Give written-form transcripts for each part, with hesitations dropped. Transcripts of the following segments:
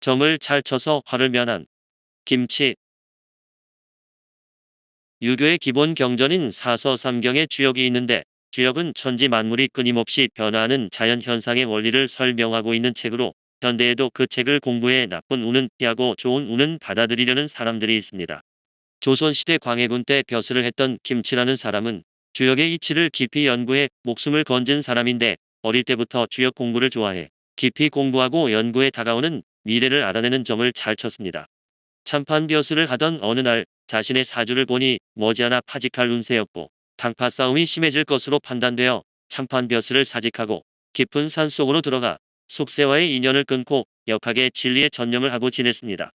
점을 잘 쳐서 화를 면한 김치. 유교의 기본 경전인 사서삼경에 주역이 있는데 주역은 천지 만물이 끊임없이 변화하는 자연현상의 원리를 설명하고 있는 책으로 현대에도 그 책을 공부해 나쁜 운은 피하고 좋은 운은 받아들이려는 사람들이 있습니다. 조선시대 광해군 때 벼슬을 했던 김치라는 사람은 주역의 이치를 깊이 연구해 목숨을 건진 사람인데 어릴 때부터 주역 공부를 좋아해 깊이 공부하고 연구에 다가오는 미래를 알아내는 점을 잘 쳤습니다. 참판 벼슬을 하던 어느 날 자신의 사주를 보니 머지않아 파직할 운세였고 당파 싸움이 심해질 것으로 판단되어 참판 벼슬을 사직하고 깊은 산속으로 들어가 숙세와의 인연을 끊고 역하게 진리에 전념을 하고 지냈습니다.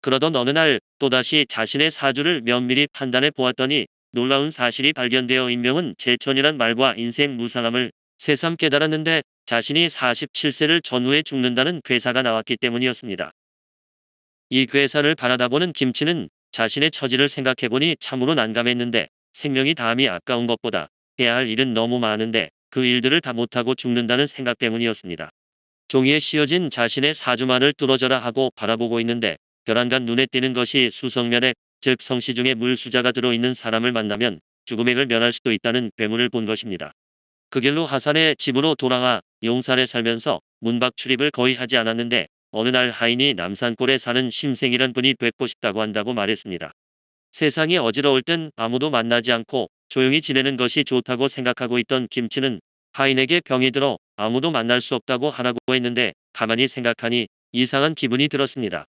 그러던 어느 날 또다시 자신의 사주를 면밀히 판단해 보았더니 놀라운 사실이 발견되어 인명은 제천이란 말과 인생 무상함을 새삼 깨달았는데 자신이 47세를 전후에 죽는다는 괴사가 나왔기 때문이었습니다. 이 괴사를 바라다보는 김치는 자신의 처지를 생각해보니 참으로 난감했는데 생명이 다함이 아까운 것보다 해야 할 일은 너무 많은데 그 일들을 다 못하고 죽는다는 생각 때문이었습니다. 종이에 씌어진 자신의 사주만을 뚫어져라 하고 바라보고 있는데 벼랑간 눈에 띄는 것이 수성면에 즉 성시 중에 물수자가 들어있는 사람을 만나면 죽음액을 면할 수도 있다는 괴문을 본 것입니다. 그 길로 하산의 집으로 돌아와 용산에 살면서 문박 출입을 거의 하지 않았는데 어느 날 하인이 남산골에 사는 심생이란 분이 뵙고 싶다고 한다고 말했습니다. 세상이 어지러울 땐 아무도 만나지 않고 조용히 지내는 것이 좋다고 생각하고 있던 김치는 하인에게 병이 들어 아무도 만날 수 없다고 하라고 했는데 가만히 생각하니 이상한 기분이 들었습니다.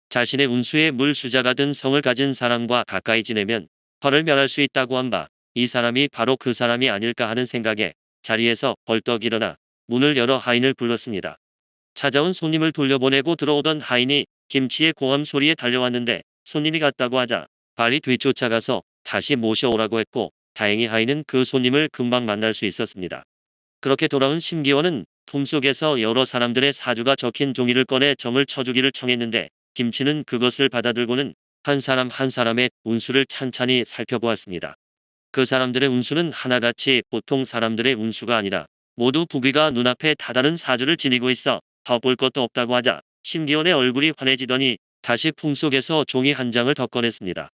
자신의 운수에 물수자가 든 성을 가진 사람과 가까이 지내면 화를 면할 수 있다고 한 바, 이 사람이 바로 그 사람이 아닐까 하는 생각에 자리에서 벌떡 일어나 문을 열어 하인을 불렀습니다. 찾아온 손님을 돌려보내고 들어오던 하인이 김치의 고함 소리에 달려왔는데 손님이 갔다고 하자 빨리 뒤쫓아가서 다시 모셔오라고 했고 다행히 하인은 그 손님을 금방 만날 수 있었습니다. 그렇게 돌아온 심기원은 품속에서 여러 사람들의 사주가 적힌 종이를 꺼내 점을 쳐주기를 청했는데 김치는 그것을 받아들고는 한 사람 한 사람의 운수를 찬찬히 살펴보았습니다. 그 사람들의 운수는 하나같이 보통 사람들의 운수가 아니라 모두 부귀가 눈앞에 다다른 사주를 지니고 있어 더 볼 것도 없다고 하자 심기원의 얼굴이 환해지더니 다시 품속에서 종이 한 장을 더 꺼냈습니다.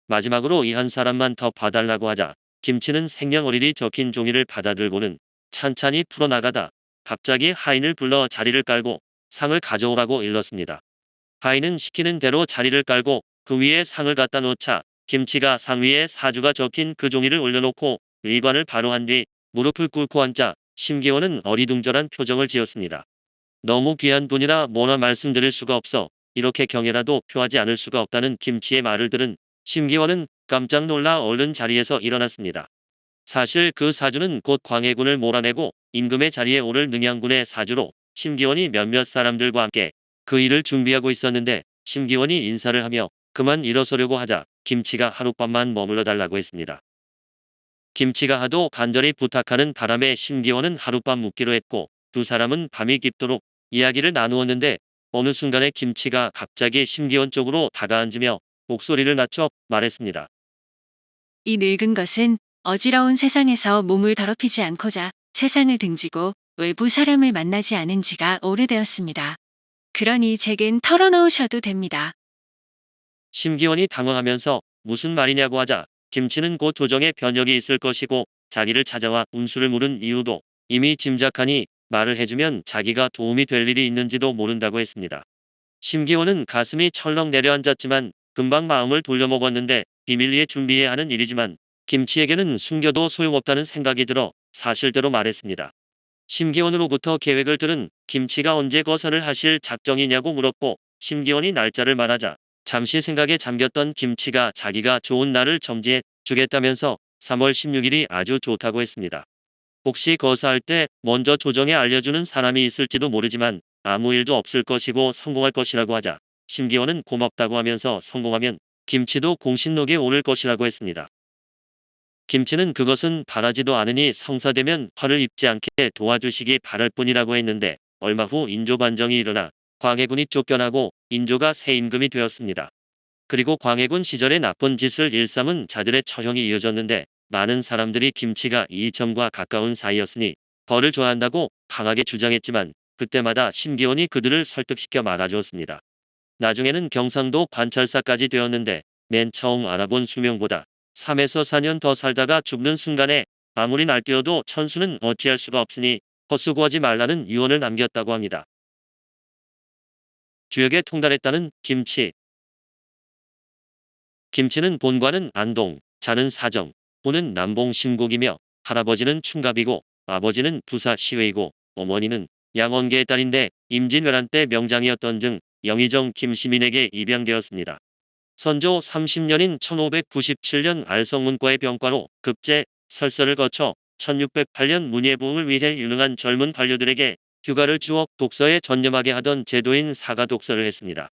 마지막으로 이 한 사람만 더 봐달라고 하자 김치는 생년월일이 적힌 종이를 받아들고는 찬찬히 풀어나가다 갑자기 하인을 불러 자리를 깔고 상을 가져오라고 일렀습니다. 하인은 시키는 대로 자리를 깔고 그 위에 상을 갖다 놓자 김치가 상 위에 사주가 적힌 그 종이를 올려놓고 의관을 바로 한 뒤 무릎을 꿇고 앉자 심기원은 어리둥절한 표정을 지었습니다. 너무 귀한 분이라 뭐나 말씀드릴 수가 없어 이렇게 경애라도 표하지 않을 수가 없다는 김치의 말을 들은 심기원은 깜짝 놀라 얼른 자리에서 일어났습니다. 사실 그 사주는 곧 광해군을 몰아내고 임금의 자리에 오를 능양군의 사주로 심기원이 몇몇 사람들과 함께 그 일을 준비하고 있었는데 심기원이 인사를 하며 그만 일어서려고 하자 김치가 하룻밤만 머물러 달라고 했습니다. 김치가 하도 간절히 부탁하는 바람에 심기원은 하룻밤 묵기로 했고 두 사람은 밤이 깊도록 이야기를 나누었는데 어느 순간에 김치가 갑자기 심기원 쪽으로 다가앉으며 목소리를 낮춰 말했습니다. 이 늙은 것은 어지러운 세상에서 몸을 더럽히지 않고자 세상을 등지고 외부 사람을 만나지 않은 지가 오래되었습니다. 그러니 제겐 털어놓으셔도 됩니다. 심기원이 당황하면서 무슨 말이냐고 하자 김치는 곧 조정에 변혁이 있을 것이고 자기를 찾아와 운수를 물은 이유도 이미 짐작하니 말을 해주면 자기가 도움이 될 일이 있는지도 모른다고 했습니다. 심기원은 가슴이 철렁 내려앉았지만 금방 마음을 돌려먹었는데 비밀리에 준비해야 하는 일이지만 김치에게는 숨겨도 소용없다는 생각이 들어 사실대로 말했습니다. 심기원으로부터 계획을 들은 김치가 언제 거사를 하실 작정이냐고 물었고 심기원이 날짜를 말하자 잠시 생각에 잠겼던 김치가 자기가 좋은 날을 점지해 주겠다면서 3월 16일이 아주 좋다고 했습니다. 혹시 거사할 때 먼저 조정에 알려주는 사람이 있을지도 모르지만 아무 일도 없을 것이고 성공할 것이라고 하자 심기원은 고맙다고 하면서 성공하면 김치도 공신록에 오를 것이라고 했습니다. 김치는 그것은 바라지도 않으니 성사되면 화를 입지 않게 도와주시기 바랄 뿐이라고 했는데 얼마 후 인조 반정이 일어나 광해군이 쫓겨나고 인조가 새 임금이 되었습니다. 그리고 광해군 시절에 나쁜 짓을 일삼은 자들의 처형이 이어졌는데 많은 사람들이 김치가 이 점과 가까운 사이였으니 벌을 줘야 한다고 강하게 주장했지만 그때마다 심기원이 그들을 설득시켜 막아주었습니다. 나중에는 경상도 관찰사까지 되었는데 맨 처음 알아본 수명보다 3에서 4년 더 살다가 죽는 순간에 아무리 날뛰어도 천수는 어찌할 수가 없으니 헛수고하지 말라는 유언을 남겼다고 합니다. 주역에 통달했다는 김치. 김치는 본관은 안동, 자는 사정, 부는 남봉 신곡이며 할아버지는 충갑이고 아버지는 부사 시외이고 어머니는 양원계의 딸인데 임진왜란 때 명장이었던 등 영의정 김시민에게 입양되었습니다. 선조 30년인 1597년 알성문과의 병과로 급제, 설설을 거쳐 1608년 문예부흥을 위해 유능한 젊은 관료들에게 휴가를 주어 독서에 전념하게 하던 제도인 사가 독서를 했습니다.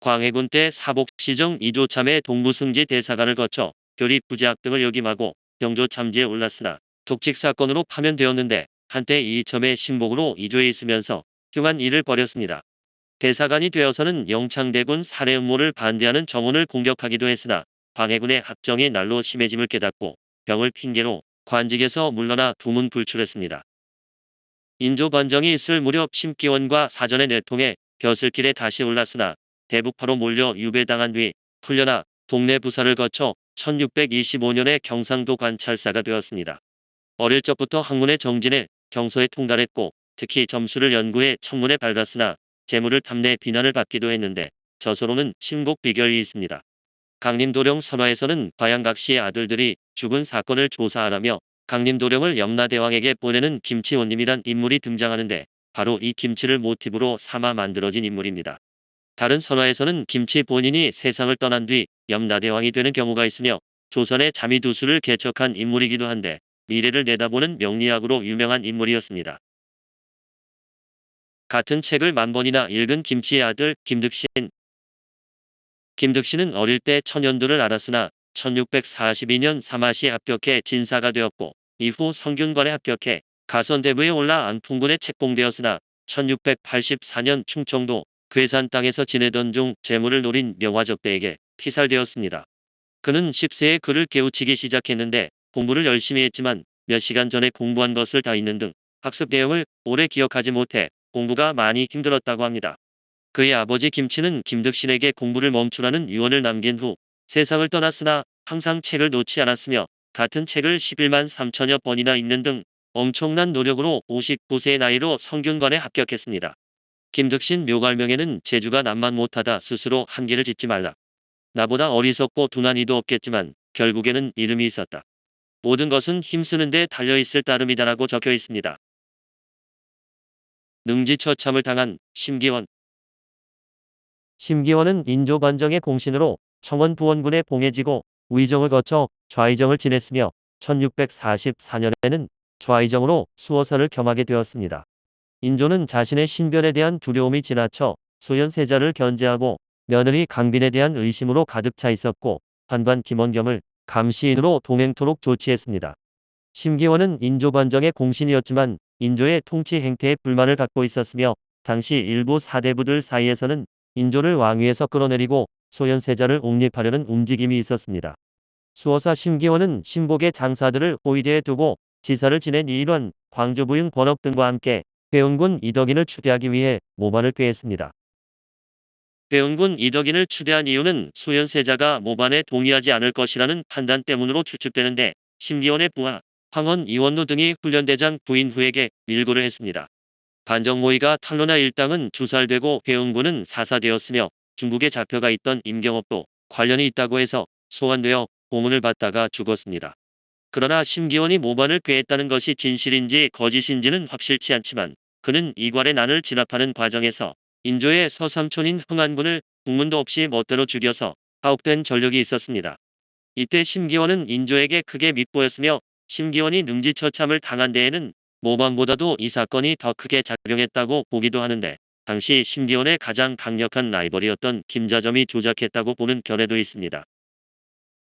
광해군 때 사복시정 이조참의 동부승지 대사관을 거쳐 교리 부재학 등을 역임하고 병조 참지에 올랐으나 독직 사건으로 파면되었는데 한때 이첨의 신복으로 이조에 있으면서 흉한 일을 벌였습니다. 대사관이 되어서는 영창대군 살해 음모를 반대하는 정원을 공격하기도 했으나 광해군의 학정이 날로 심해짐을 깨닫고 병을 핑계로 관직에서 물러나 두문불출했습니다. 인조 반정이 있을 무렵 심기원과 사전에 내통해 벼슬길에 다시 올랐으나 대북파로 몰려 유배당한 뒤 풀려나 동네 부사를 거쳐 1625년에 경상도 관찰사가 되었습니다. 어릴 적부터 학문에 정진해 경서에 통달했고 특히 점수를 연구해 천문에 밝았으나 재물을 탐내 비난을 받기도 했는데 저서로는 신곡 비결이 있습니다. 강림도령 선화에서는 과양각시의 아들들이 죽은 사건을 조사하라며 강림도령을 염라대왕에게 보내는 김치원님이란 인물이 등장하는데 바로 이 김치를 모티브로 삼아 만들어진 인물입니다. 다른 선화에서는 김치 본인이 세상을 떠난 뒤 염라대왕이 되는 경우가 있으며 조선의 자미두수를 개척한 인물이기도 한데 미래를 내다보는 명리학으로 유명한 인물이었습니다. 같은 책을 만 번이나 읽은 김치의 아들 김득신. 김득신은 어릴 때 천연두를 알았으나 1642년 사마시에 합격해 진사가 되었고 이후 성균관에 합격해 가선대부에 올라 안풍군에 책봉되었으나 1684년 충청도 괴산 땅에서 지내던 중 재물을 노린 명화적대에게 피살되었습니다. 그는 10세에 글을 깨우치기 시작했는데 공부를 열심히 했지만 몇 시간 전에 공부한 것을 다 잊는 등 학습 내용을 오래 기억하지 못해 공부가 많이 힘들었다고 합니다. 그의 아버지 김치는 김득신에게 공부를 멈추라는 유언을 남긴 후 세상을 떠났으나 항상 책을 놓지 않았으며 같은 책을 11만 3천여 번이나 읽는 등 엄청난 노력으로 59세의 나이로 성균관에 합격했습니다. 김득신 묘갈명에는 재주가 남만 못하다 스스로 한계를 짓지 말라. 나보다 어리석고 둔한 이도 없겠지만 결국에는 이름이 있었다. 모든 것은 힘쓰는 데 달려있을 따름이다라고 적혀 있습니다. 능지처참을 당한 심기원. 심기원은 인조 반정의 공신으로 청원 부원군에 봉해지고 우의정을 거쳐 좌의정을 지냈으며 1644년에는 좌의정으로 수호사를 겸하게 되었습니다. 인조는 자신의 신변에 대한 두려움이 지나쳐 소현세자를 견제하고 며느리 강빈에 대한 의심으로 가득 차 있었고 판관 김원겸을 감시인으로 동행토록 조치했습니다. 심기원은 인조 반정의 공신이었지만 인조의 통치 행태에 불만을 갖고 있었으며 당시 일부 사대부들 사이에서는 인조를 왕위에서 끌어내리고 소현세자를 옹립하려는 움직임이 있었습니다. 수호사 심기원은 신복의 장사들을 호위대에 두고 지사를 지낸 이일원, 광주부윤 권옥 등과 함께 회원군 이덕인을 추대하기 위해 모반을 꾀했습니다. 회원군 이덕인을 추대한 이유는 소현세자가 모반에 동의하지 않을 것이라는 판단 때문으로 추측되는데 심기원의 부하, 황원 이원노 등이 훈련대장 부인후에게 밀고를 했습니다. 반정모의가 탄로나 일당은 주살되고 회원군은 사사되었으며 중국에 잡혀가 있던 임경업도 관련이 있다고 해서 소환되어 고문을 받다가 죽었습니다. 그러나 심기원이 모반을 꾀했다는 것이 진실인지 거짓인지는 확실치 않지만 그는 이괄의 난을 진압하는 과정에서 인조의 서삼촌인 흥안군을 국문도 없이 멋대로 죽여서 파업된 전력이 있었습니다. 이때 심기원은 인조에게 크게 밉보였으며 심기원이 능지처참을 당한 데에는 모반보다도 이 사건이 더 크게 작용했다고 보기도 하는데 당시 심기원의 가장 강력한 라이벌이었던 김자점이 조작했다고 보는 견해도 있습니다.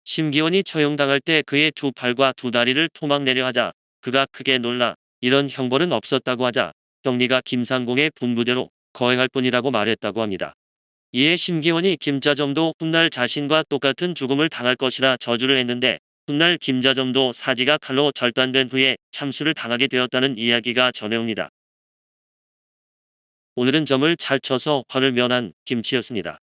심기원이 처형당할 때 그의 두 팔과 두 다리를 토막내려 하자 그가 크게 놀라 이런 형벌은 없었다고 하자 형리가 김상공의 분부대로 거행할 뿐이라고 말했다고 합니다. 이에 심기원이 김자점도 훗날 자신과 똑같은 죽음을 당할 것이라 저주를 했는데 훗날 김자점도 사지가 칼로 절단된 후에 참수를 당하게 되었다는 이야기가 전해옵니다. 오늘은 점을 잘 쳐서 화를 면한 김치였습니다.